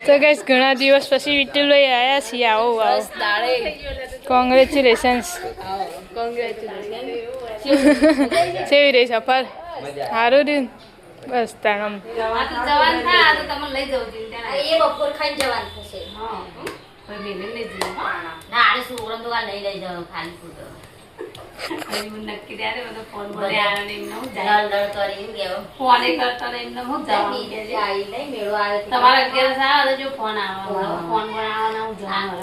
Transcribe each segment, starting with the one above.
તો ગાઈસ ઘણા દિવસ પછી વિઠ્ઠલ ભાઈ આયા છીએ. આવો આવો. કોંગ્રેચ્યુલેશન્સ. કેવી રહી સફર? સારું રહ્યું. બસ તાણમ નક્કી ત્યારે બધો ફોન બોલે આવે ને એમને હું જાય લડ કરી ગયો ફોન એ કરતો ને એમને હું જવાનું આઈ લઈ મેળો આવે તમારા ઘેર સારા જો ફોન આવે ફોન બનાવવાનો હું જવાનું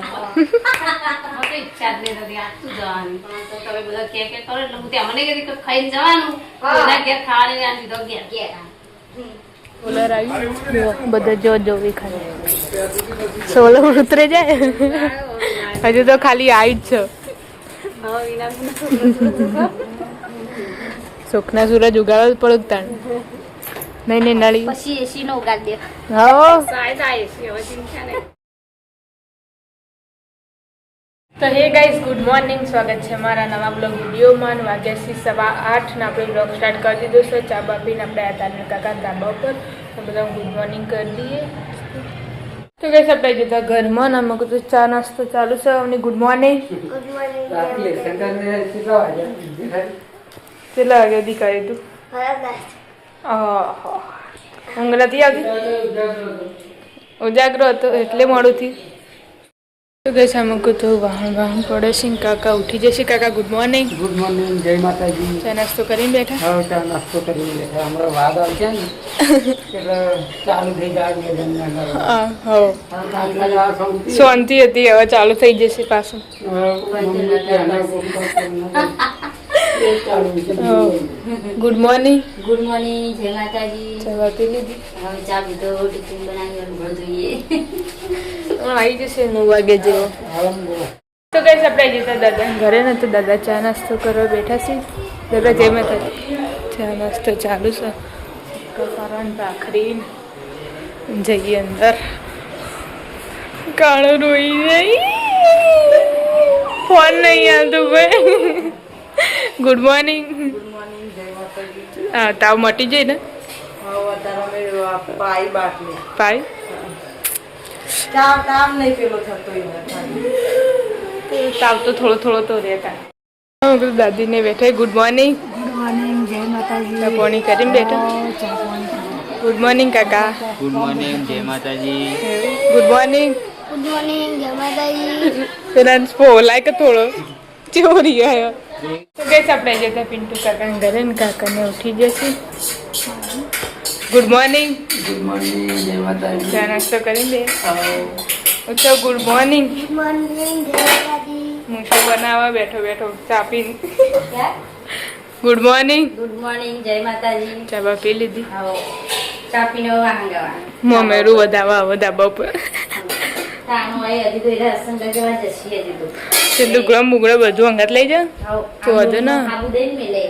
મને ઈચ્છા જ નહીં થતી આ તું જવાનું તો તમે બધા કે કરો એટલે હું ત્યાં મને કીધું ખાઈને જવાનું બધા ઘેર ખાવાની આ દીધો ઘેર સોલર આવી બધા જો જોવી ખાલી સોલર ઉતરે જાય હજુ તો ખાલી આવી જ છે. સુખના સૂરજ ઉગાડવા પડે તાણ નહીં નહીં નળી પછી એસી નો ઉગાડ દે હા એસી હવે ચિંતા નહીં. તો હે ગાઈઝ ગુડ મોર્નિંગ, સ્વાગત છે મારા નવા બ્લોગ વિડીયોમાં. વાગ્યાથી 8:15 ને આપણે બ્લોગ સ્ટાર્ટ કરી દીધો છે. ચા બાપીને આપણે આ તારના કાકા ધાબા ઉપર બધા ગુડ મોર્નિંગ કરી દઈએ. તો ગાઈઝ આપણે જતા ઘરમાં ને અમે કીધું ચા નાસ્તો ચાલુ છે. અમને ગુડ મોર્નિંગ. કેટલા વાગે દી કરી તું? ઊંઘ નથી આવતી? ઉજાગરો હતો એટલે મોડું થયું. તો ગઈશ અમે કીધું વાહણ પડે છે. કાકા ઉઠી જશે. કાકા ગુડ મોર્નિંગ. ગુડ મોર્નિંગ, જય માતાજી. ચા નાસ્તો કરીને બેઠા? હા, ચા નાસ્તો કરીને બેઠા. હમણાં વાદ આવશે ને એટલે ચાલુ થઈ જાય. શાંતિ હતી, હવે ચાલુ થઈ જશે પાછું. Good morning. ગુડ મોર્નિંગ, જય માતાજી. ચા પી લીધી? હવે ચા પીધો, ટિફિન બનાવી ઘર જોઈએ. આવી જશે 9 વાગે જેવો. તો કઈ આપણે જતા દાદા ઘરે ને તો દાદા ચા નાસ્તો કરવા બેઠા છે. દાદા જય માતાજી. ચા નાસ્તો ચાલુ છે. ભાખરી જઈએ અંદર. કાળો રોઈ નહીં, ફોન નહીં આવતું ભાઈ. Good morning. હા, તાવ મટી જાય ને? પાય તાવ તો થોડો થોડો તો રહેતા. દાદીને બેઠા. Good morning. ગુડ મોર્નિંગ, જય માતાજી. પોણી કરીને બેઠા. ગુડ મોર્નિંગ કાકા. ગુડ મોર્નિંગ, જય માતાજી. Good morning. ગુડ મોર્નિંગ, જય માતાજી. પેલા ફોલાય કે થોડો ચોરી આવ્યો. તો ગઈશ આપણે જતા પિન્ટુ કાકાને ઘરે ને કાકાને ઉઠી જશે. Good morning. ગુડ મોર્નિંગ, જય માતાજી. ચા નાસ્તો કરીને દે. ઉઠો. Good morning. ગુડ મોર્નિંગ, જય માતાજી. હું શું બનાવવા બેઠો બેઠો ચા પીને. Good morning. ગુડ મોર્નિંગ, જય માતાજી. ચા બા પી લીધી? આવો ચા પીને વાહન જવાનું. મમેરું વધાવા ધાબા ઉપર. તાનું આય હજી તો એરા સંગ જવા જશે હજી તો. તે લુગડા મુગડા બધું અંગાત લઈ જા. આવો તો વધુ ના આબુ દઈને મેલે.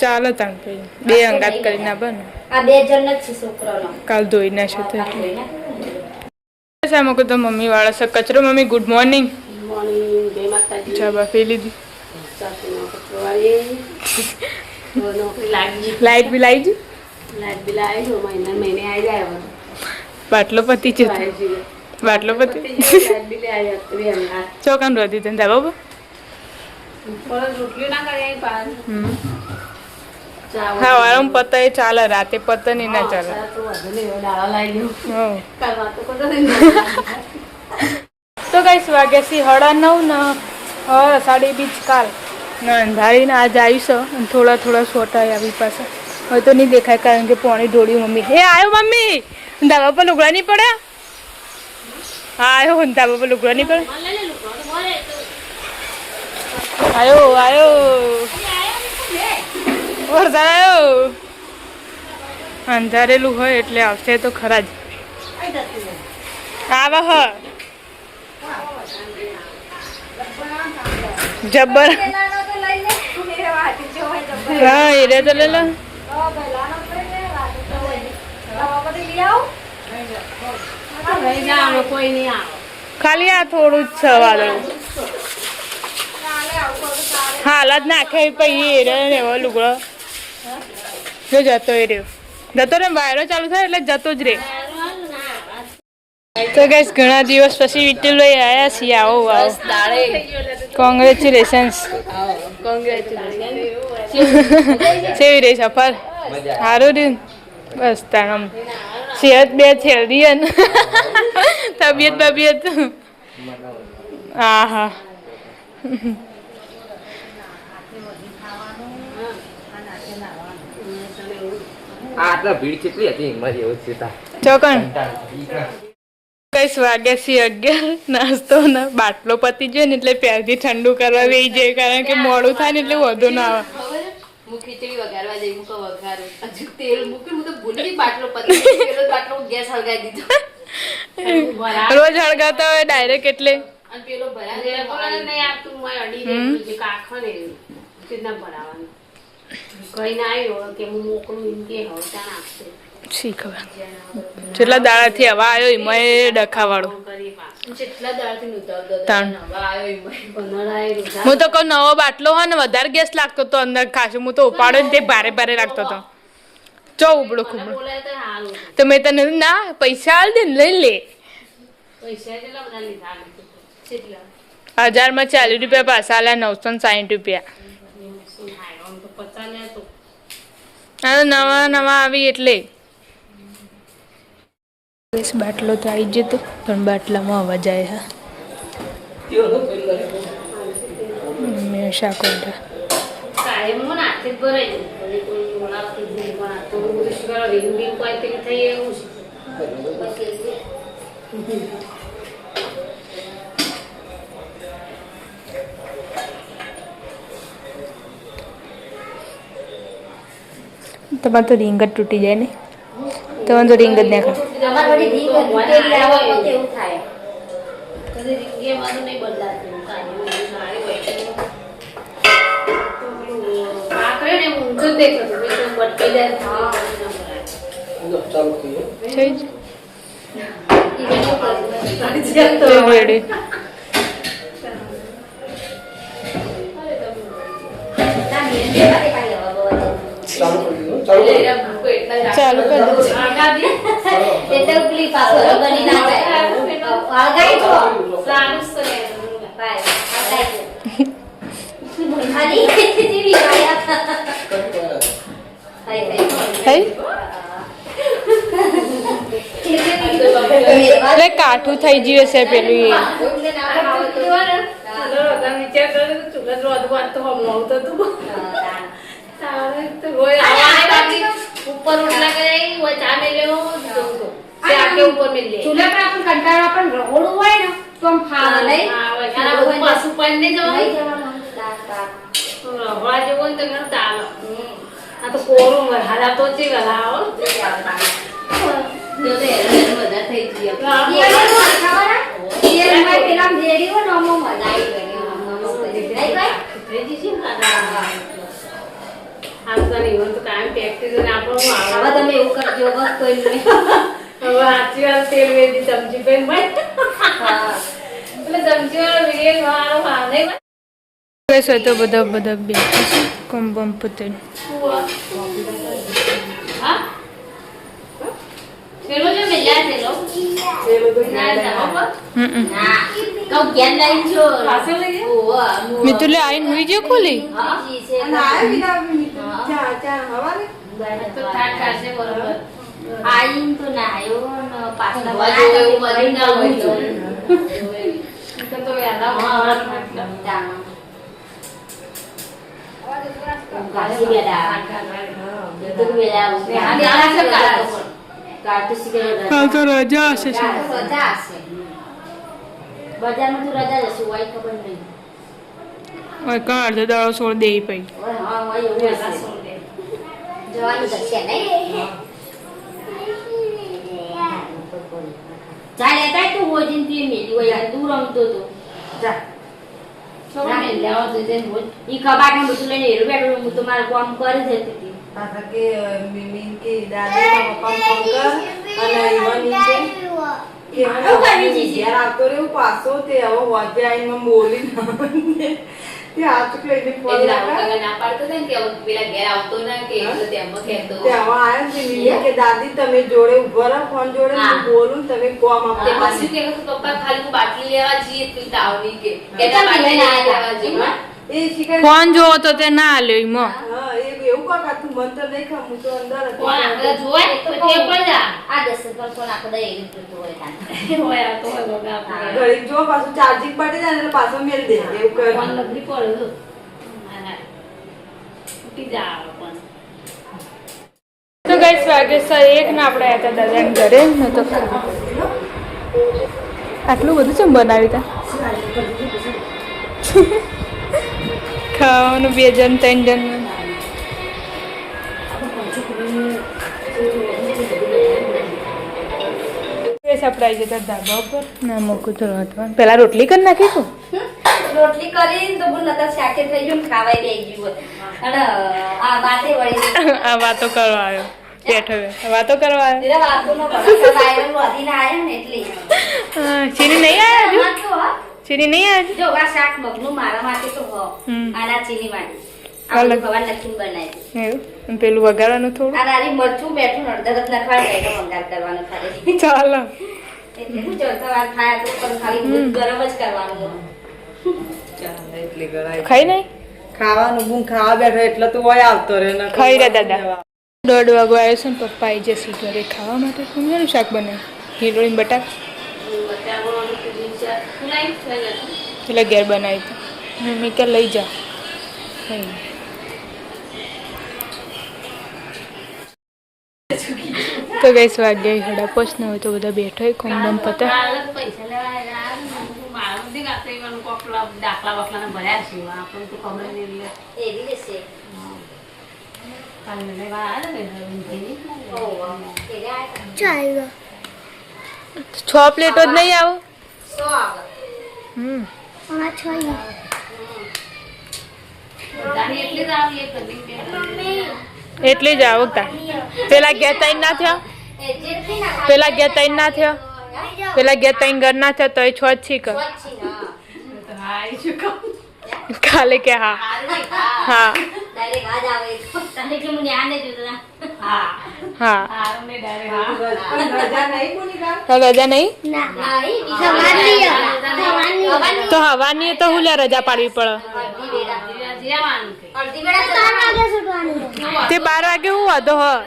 ચાલો તાણ પછી 2 અંગાત કરીને આપે ને. આ 2 જણ જ છે છોકરાનો. કાલ ધોઈ નાખ્યો તો સામો તો મમ્મી વાળા છે કચરો. Mummy good morning. Good morning, જય માતાજી. ચા બા પી લીધી? ચાપીનો કચરોવાળી નોકરી લાગી. લાઈટ બી લાવી જ? લાઈટ બિલ આવી જો મહિને આવી જાય હવે. બાટલો પતી છે. બાટલો પતી લાઈટ બિલ આવી હતી હમણાં. ચોકાન રોધી તને ધાબા પર? થોડો રોટલી ના કરે પાર. હા, આરામ પતાય ચાલે, રાતે પતે નહીં ના ચાલે. તો કઈશ વાગ્યા છે 9:30 ને સાડી બીજ કાલ ને અંધારીને આજ આવીશ. થોડા થોડા સોટા આવી પાસે હવે તો નહીં દેખાય કારણ કે પોણી ઢોળ્યું. મમ્મી હે આવ્યો. મમ્મી ધાબા પર લુગડા નહીં પડે? હા આવ્યો. ધાબા પર લુગડા નહીં પડે? આવ્યો આવ્યો. વરસાદ આવ્યો. અંધારેલું હોય એટલે આવશે તો ખરા જ. આવા હ જબ્બર. હા એ રે તો લે લો. ખાલી આ થોડું જ છે વાદળું. હાલ જ નાખે પછી એ રે એવો લુગડો જો જતો એ રહ્યો. જતો રે વાયરો ચાલુ થાય એટલે જતો જ રે. તો ગાઈસ ઘણા દિવસ પછી વિઠ્ઠલ ભાઈ આવ્યા છીએ. આવો આવો. કોંગ્રેચ્યુલેશન્સ. કેવી રહી સફર? સારું રહ્યું બસ તાણમ સેહત બે હેલ્ધી ને તબિયત હા હા આટલા ભીડ કેટલી હતી મારી એવું છે ચોકણ કઈ વાગ્યા છે 11 નાસ્તો ને બાટલો પતી ગયો ને એટલે પ્યારથી ઠંડુ કરવા બેસી જાય કારણ કે મોડું થાય ને એટલે વધુ ના આવે. હું ખીચડી વઘારવા જઈ મૂકો વઘારું હજુ તેલ મૂકી હું તો ભૂલી ગઈ બાટલો પતી ગયો. પેલો બાટલો ગેસ હળગાવી દીધો. રોજ હળગાતા હોય ડાયરેક્ટ એટલે અને પેલો ભરાય નહીં આપતું હું અડી રહ્યું જે કાખો ને કેટલા ભરાવાનું કઈ ના આવ્યો કે હું મોકલું એમ કે હવે ત્યાં આપશે શીખવા જેટલા દાડાથી હવા આવ્યો એમાં ડખાવાળો જેટલા દાડાથી નહોતો તાણ. આવ્યો હું તો કહું નવો બાટલો હોય ને વધારે ગેસ લાગતો તો અંદર ખાસું હું તો ઉપાડો ને તે ભારે ભારે લાગતો હતો. ચો ઉબળો ખુબળો બોલાય તો સારું તો મેં તને ના પૈસા આલ દે ને લઈ લે. પૈસા કેટલા બધા લીધા કેટલા 1000 માં 40 રૂપિયા પાછા આલ્યા 960 રૂપિયા. શું થાય આમ તો 50 લે તો આ નવા નવા આવી એટલે બાટલો તો આવી જતો પણ બાટલામાં અવાજ આવે હા મેં શાકોડા કાયમ હું નાખે જ ભરાઈ દઉં પછી કોઈ બોલાવતી જ નહીં પણ આ તો બધું શું કરો રીંગ બીંગ કોઈ તે થઈ એવું છે તમારે તો રીંગ જ તૂટી જાય ને તમારે તો રીંગ જ ના ખાય. તમારે વળી રીંગ તૂટેલી આવે તો એવું થાય કદી રીંગે મારું નહીં બદલાતું કાયમ એવું થાય હોય તો પેલું આકરે ને ઊંઘ જ દેખાતું મેં તો બટકાઈ જાય ચાલુ થઈ થઈ જ તો રેડી ચાલુ કરી દીધું ચાલુ કરી ચાલુ કરી દો. એટલે ઉપલી પાછો બની ના જાય આગાઈ તો સારું છે ભાઈ આગાઈ આની જેવી આયા થઈ થઈ એટલે કાઠું થઈ ગયું છે પેલું એ ઉપર ઉઠલા કરે वो चા में ले आके ऊपर में ले चूल्हा पर अपन कंटाळा अपन रगोड़ું હોય ને તો આમ ખાવા નહીં આના ઉપર ઉપર ને જવાનું રગોડા જેવો ને તો ઘર ચાલો આ તો કોરું હાલા તો છે ગલાઓ જો તે બધા થઈ ગયા ये मैं પેલા જેડી હો નમો મલાઈ ગયો નમો કરી નહીં ભાઈ રેજી છે કાકા આસવાની તો કામ પ્રેક્ટિસ ને આપણો હવે તમે એવું કરજો બસ કોઈ નહીં હવે આચી વાર તેલ વેદી સમજી પેન ભાઈ હા એટલે સમજી વાર વિડિયો વાળો હા નહીં બસ હોય તો બધા બધા બે કોમ બમ પતે હા ચલો જો મેલા ચલો ના ના તો જ્ઞાન લાઈન છો પાસે લઈ મેં તો લે આઈને હુઈ ગયો ખોલી હા જી છે ના ચાર હવાને તો ઠાક કરશે બરોબર આઈન તો ના આયો ને પાછલા બાજુ એવું મરી ના હોય તો વેલા હા જાણો ગાસી બેડા તો વેલા આ આ કાઢો કાઢો સિગરેટ કાલ તો રજા હશે છે રજા હશે બજારમાં તો રજા જશે હોય ખબર નહીં ઓય કાં અડધો દાડો છોડ દે પઈ હા હોય એવું હશે જવાનું થશે નહીં ચાલે કાઈ તું હોજીન પી મેલી હોય દૂર રમતો તો જા છોકરા ને લેવા જજે હોજ ઈ કબાટ માં બધું લઈને હેરો બેઠો હું તો મારું કામ કરી જતી હતી કાકા કે મીમી કે દાદી પપ્પા ફોન કર અને ઈવાની કે આવું કરી દીધી. યાર આપતો રે પાછો તે હવે વાજે આઈને મને બોલી ના તે હાથ લઈને એ ફોન રાહુલ લગાવ્યો. કાકા ના પાડતો હતો ને કે હવે પેલા ઘેર આવતો ના કે એટલે તેમાં કહેતો તે હવે આયા ને મિમી કે દાદી તમે જોડે ઉભા રહો ફોન જોડે હા. હું બોલું તમે કોમ તે આપો પછી કે પપ્પા ખાલી હું બાટલી લેવા જઈએ તું તાવની કે કેતા બાટલી લેવા જઈએ એ શિકાર ફોન જોવો તો તે ના આલ્યો એમાં હા એવું કાકા તું મન તો નહીં ખા હું તો અંદર હતી. કોણ આપણે જોવે તો તે પણ જા આ 10 પર ફોન આખો દે એવી રીતે હોય તાન હોય આ તો હોય બગા આપણે ઘડીક જો પાછું ચાર્જિંગ પડી જાય ને એટલે પાછો મેલ દે એવું કર ફોન લગડી પડે તો ઉઠી જા પણ તો ગાઈસ વાગે છે 1 ને આપણે આવ્યા હતા દાદાને ઘરે ન તો આટલું બધું ચમ બનાવ્યું તા ખાવાનું 2 જણ 3 જણ સપ્રાઈઝ હતા ધાબા ઉપર ના મૂકું તો હતું પેલા રોટલી કરી નાખીશું રોટલી કરીને તો બોલ નતા શાકે થઈ ગયું ને ખાવાય બેસી ગયું અને આ વાતે વળી આ વાતો કરવા આવ્યો બેઠો વાતો કરવા આવ્યો તેરા વાતો નો બડા વાયરલ વધીને આયા ને એટલે હા, ચીની નહીં આવ્યા હજુ? તો હા ચીની નહીં આવ્યા જો આ શાક મગનું મારા માટે તો હો હમ. આના ચીની માટે અલગ. આ ભગવાન લખીને બનાવી એવું અને પેલું વગાડવાનું થોડું આ નારી મરચું બેઠું અડધા નખવા જાય તો વંગાર કરવાનો ખાલી ચાલો એટલે હું ચડતા વાર થાય તો પણ ખાલી દૂધ ગરમ જ કરવાનું એટલી ગળાઈ ખાઈ નહીં ખાવાનું બૂમ ખાવા બેઠો એટલે તો હોય આવતો રે ને ખાઈ રહ્યા દાદા 1:30 વાગો આવ્યો છે ને પપ્પા આવી જશે ઘરે ખાવા માટે કોનું શાક બનાવ્યું હિરોઈન બટાકા બચ્ચા બોલવાનું કીધું છે તું લાઈટ થઈ જશે એટલે ઘેર બનાવી હતી મમ્મી કે લઈ જા તો ગઈસ વાગ્યા 5:30 ને હોય તો બધા બેઠો હોય કોમડમ પતા પૈસા લેવા મારું નથી ગાતો એવાનું કોકલા દાખલા બાખલા ભર્યા છે આપણને તો ખબર નહીં લે એવી રહેશે કાલે લેવા આવે ને ભાઈ ઓહો એટલે આ 6 પ્લેટો જ નહીં આવો 100 આવે હમ બધાની એટલી જ આવી એક બધી એટલે જ આવો તા પેલા ગયા તૈન ના થયા એ જે થી ના પેલા ગયા તૈન ના થયા પેલા ગયા તૈન ઘર ના થયા તો 6 જ છીક પછી ના તો હાય શું કહું કાલે કે હા હા ડાયરેક્ટ આજ આવે તને કે મને આને જોતા હા હા હારું ને ડાયરેક્ટ હા રજા નહીં કોની તો રજા નહીં ના એ બીજા તો હવાની તો હું લે રજા પાડવી પડે જીરાવાનું કે અડધી વેળા 4 વાગે છૂટવાનું તે 12 વાગે હું વાંધો હ આ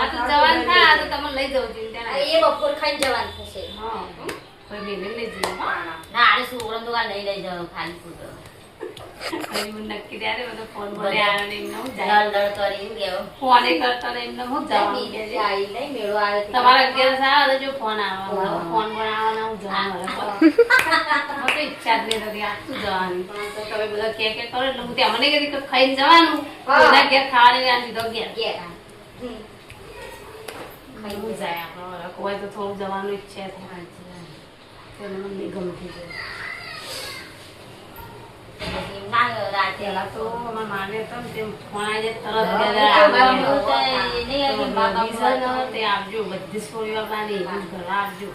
તો જવાન થાય તો તમે લઈ જાવ ચિંતા ના એ બપોર ખાઈને જવાનું થશે હા કોઈ બેને લઈ જઈએ ના આરે સુગરણ તો નહીં લઈ જવાનું ખાલી ફૂટો કોઈ મને નક્કી ત્યારે બધો ફોન બોલે આને એમને હું જાય દળ દળ કરીને ગયો ફોને કરતા ને એમને હું જવાનું બીજે આવી નહીં મેળો આવે તમારા ઘેર સારા જો ફોન આવે ફોન બનાવવાના હું જવાનું મને તો ઈચ્છા જ નહીં થતી આટલું જવાની પણ તો તમે બધા કે કરો એટલે હું ત્યાં મને કીધું કે ખાઈને જવાનું એના ઘેર ખાવાની આ દીધો ઘેર ખાઈ જાય આપણે કોઈ તો થોડું જવાનું ઈચ્છા થાય તેને મને ગમતી જાય ના રાતે પેલા તો અમારા માને તો ને તેમ ફોન આવી જાય તરત ઘરે આવજો. તે આવજો બધી સોળી વાળાની ઘર આવજો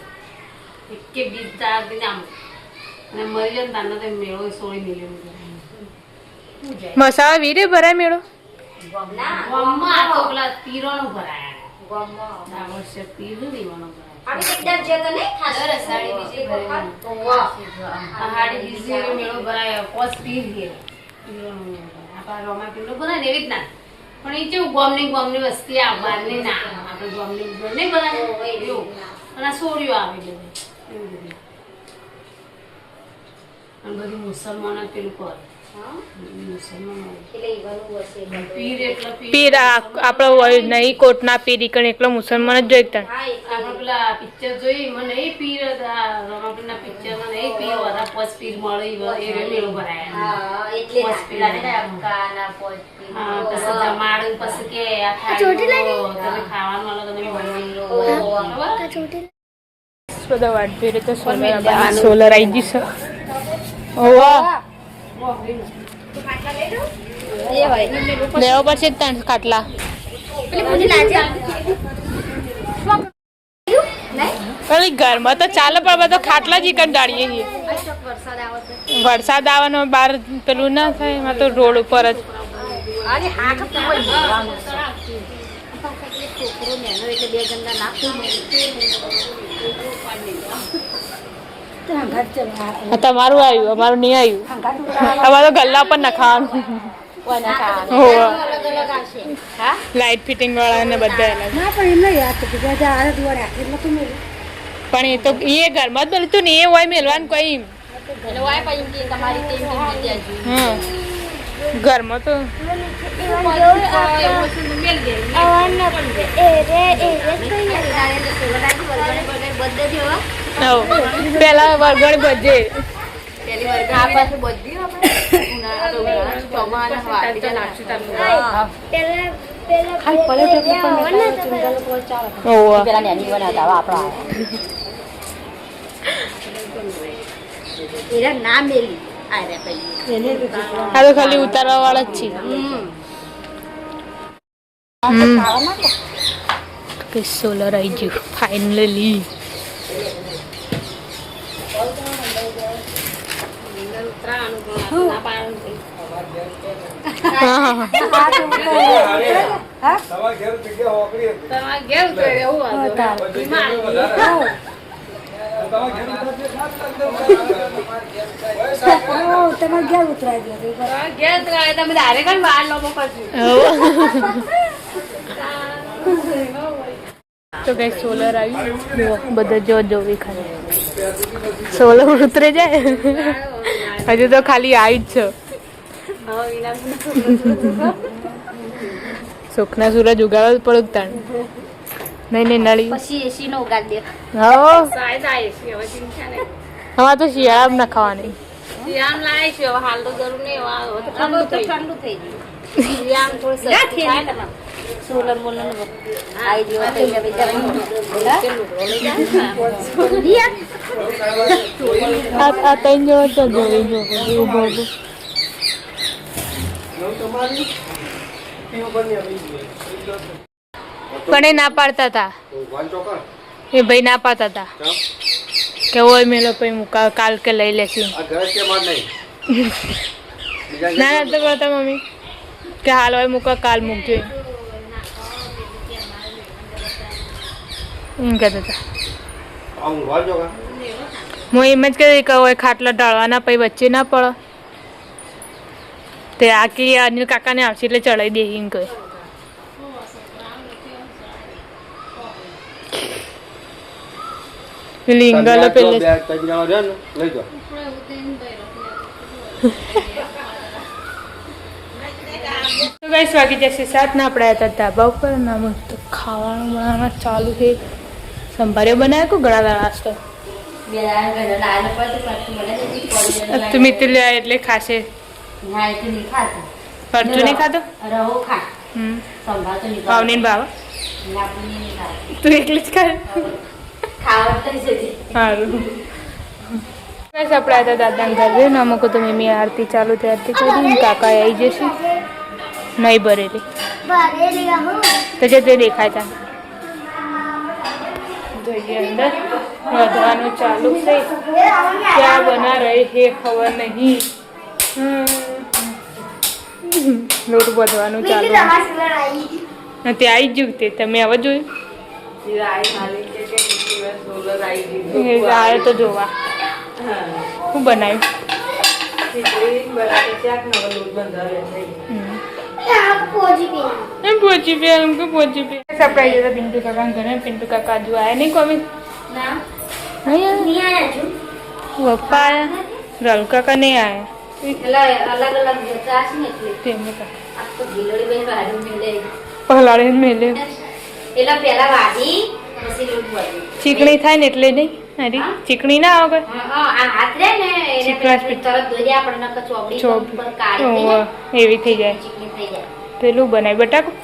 એકે બીજ ચાર દિન આમ અને મરી જાય ને તાનો તો મેળો સોળી મિલ્યો મસાલા વીરે ભરાય મેળો ગમમાં આ તો પેલા તીરોનું ભરાયા ગમમાં આ વર્ષે તીરું દીવાનું ભરાય આપણે એકદમ જે તો નહીં ખાસ દર અષાઢી બીજે ભરેલું. પહાડી બીજે મેળો ભરાયો પોસ પીર ગયો તીરોનો મેળો ભરાય. આપણા રોમાપીરનો ભરાય ને એવી જ ના પણ એ કેવું ગોમની વસ્તી આ બહારની ના આપણે ગોમની ઘર નહીં ભરાય એવું અને આ સોળીઓ આવે બધે એવું બધું અને બધી મુસલમાનો પેલું કરે મુસલમાનો એટલે ઈવાનું હશે પીર એટલે પીર આપણો નહીં કોટના પીર ઈકણ એકલો મુસલમાન જ જોઈતા હા આપણે પેલા પિક્ચર જોઈ મને એ પીર રમાપીરના પિક્ચરમાં એ પીર બધા પોચ પીર મળે એ મેળો ભરાયા હા એટલે પોચ પીર કાના પોચ હા પછી જમાડું પછી કે આ ખાવાનું તમે ખાવાનું અલગ તમે બનાવી બધા વાટ ફેરે તો સોલર આવી જશે ઓવા લેવા પડશે 3 ખાટલા પેલી પૂરી લાજે અરે નહીં ઘરમાં તો ચાલે પણ બધા ખાટલા જ કંટાળીએ છીએ. વરસાદ આવવાનો બહાર પેલું ના થાય એમાં તો રોડ ઉપર જ. તમારું આવ્યું અમારું નહીં આવ્યું. અમારે તો ગલ્લા પર નખાવાનું. લાઈટ ફિટિંગ વાળા ને બધા અલગ. પણ એ તો એ ઘરમાં જ બનતું ને એ હોય મેલવાનું કઈ. હા ઘરમાં તો પેલા વરગણ બધે આ તો ખાલી ઉતારવા વાળા જ છે. સોલર આવી ગયું ફાઇનલી. તો કઈ સોલર આવી બધા જો જોવી ખાલી સોલર ઉતરે જાય. હજુ તો ખાલી આવી જ છે. સુખના સૂરજ ઉગાડવા પડે તાણ. નહીં નળી પછી એસી નો ઉગાડ દે. હવે તો શિયાળામાં ના ખાવાની. ઠંડુ થઈ ગયું. સોલર બોલર આવી ગયો આ ત્રણ જવા તો જોઈ જો ઉભો ઉભો. પણ એ ના પાડતા હતા. એ ભાઈ ના પાડતા હતા કે ઓય મેલો પછી મુકા કાલ કે લઈ લેશું. ના ના તો કરતા મમ્મી કે હાલ હોય મૂકા કાલ મૂકજો એમ કહેતા હતા. હું એમ જ કહી કે હોય ખાટલા ઢાળવાના પછી વચ્ચે ના પડે તે આખી અનિલ કાકાને આવશે એટલે ચડાવી દે એમ કહે. પેલી ઇંગલો પેલે ગાઈસ વાગી જશે 7 ને આપણે હતા ધાબા ઉપર ના મસ્ત ખાવાનું બનાવવાનું ચાલુ છે. સંભારે બનાવ્યો કો ઘણા નાસ્તો તમે તો લે એટલે ખાશે. પરચું નહીં ખાતો ભાવની ભાવ તું એકલી જ ખાય. સારું બસ આપણે હતા દાદાના ઘરે ને અમુક તો મમ્મી આરતી ચાલુ થઈ આરતી કરી કાકા આવી જશે નહીં ભરેલી તો જે તે દેખાય તા જોઈએ અંદર વધવાનું ચાલુ છે. ક્યાં બના રહે હે ખબર નહીં. લોટ વધવાનું ચાલુ ત્યાં આવી જ તે તમે હવે જોયું આવે તો જોવા શું બનાવ્યું. પહોંચી पे हमको पहुंची पे सरप्राइज था पिंटू काका घर में. पिंटू काका जो आया नहीं कभी नहीं आया. पप्पा आया राहुल काका नहीं आया. પલાળે મેલે ચીકણી થાય ને એટલે નહીં અરે ચીકણી ના આવે એવી થઈ જાય. પેલું બનાવી બટાકું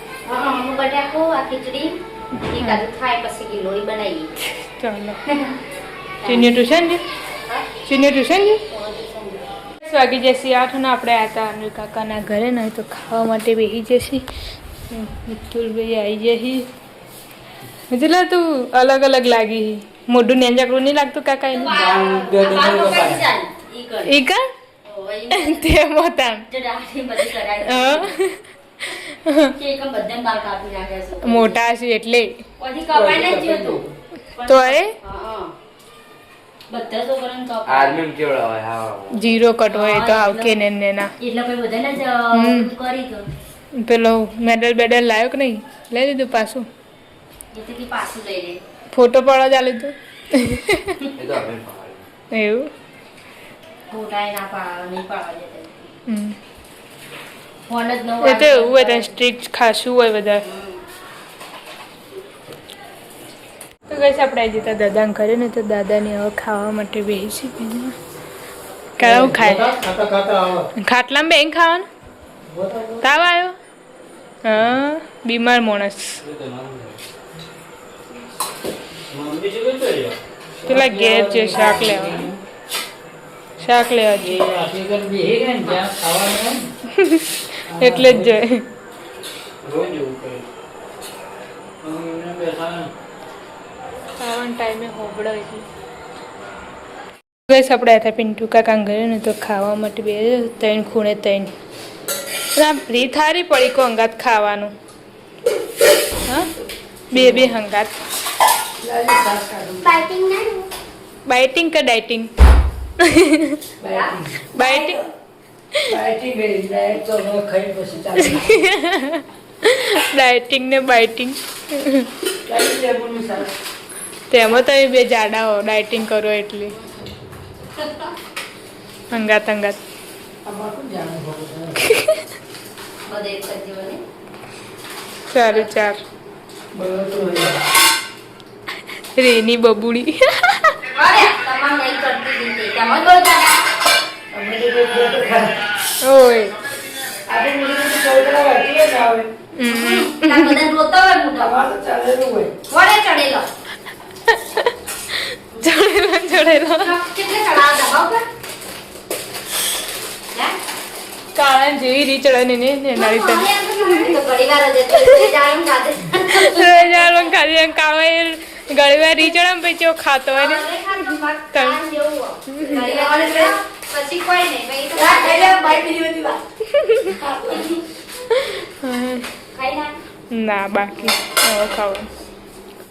ચાલો ચીની ટ્યુશન છે. ચીની ટ્યુશન છે. વાગી જશે 8 ને આપણે આવ્યા હતા અનિલ કાકાના ઘરે ને તો ખાવા માટે બેસી જશે. મિતુલભાઈ આવી જશે. એટલે તું અલગ અલગ લાગી મોઢું નેંજાકડું નહીં લાગતું કાકા એનું ઈ કા તે મોટા મોટા છે એટલે તો એ આર્મી કેવડા હોય હા જીરો કટ હોય તો આવ કે ને ના પેલો મેડલ બેડલ લાવ્યો કે નહીં લઈ લીધું પાછું ફોટો પાડવા ચાલે તો એ તો અમે પાડે એવું એ તો એવું હોય ત્યાં સ્ટ્રીક્ટ ખાસું હોય બધા તો કઈ આપણે આવી જતા દાદાને ઘરે ને તો દાદાને હવે ખાવા માટે બેસી કેવું ખાય ખાતા ખાતા આવે ખાટલામાં બેન ખાવાનું તાવ આવ્યો હા બીમાર માણસ પેલા ઘેર છે શાક લેવા એ આખી ઘર બેહી ગયા ને જ્યાં ખાવાનું હોય ને, એટલે જ જોઈએ રોજ એવું કરે એમને બેસાડે ખાવાના ટાઈમે હોબળો એટલે ગઈશ આપણે હતા પિન્ટુ કાકા ઘરે ને તો ખાવા માટે બે ત્રણ ખૂણે ત્રણ ફ્રી થારી પડી કો હંગાત ખાવાનું હા બે બે હંગાત બાઇટિંગ કે ડાઇટિંગ બાઇટિંગ ડાયટિંગ ને બાઇટિંગ તેમાં તમે બે જાડા હો ડાયટિંગ કરો એટલે હંગાત હંગાત સારું ચાર રેની બબુડી ઓય ચડેલો કાળા જેવી રી ચડે ને નારી ખાધી કાળો ઘણી વાર રી ચડે પછી ખાતો હોય ને પછી કોઈ નહીં ના બાકી હવે ખાવાનું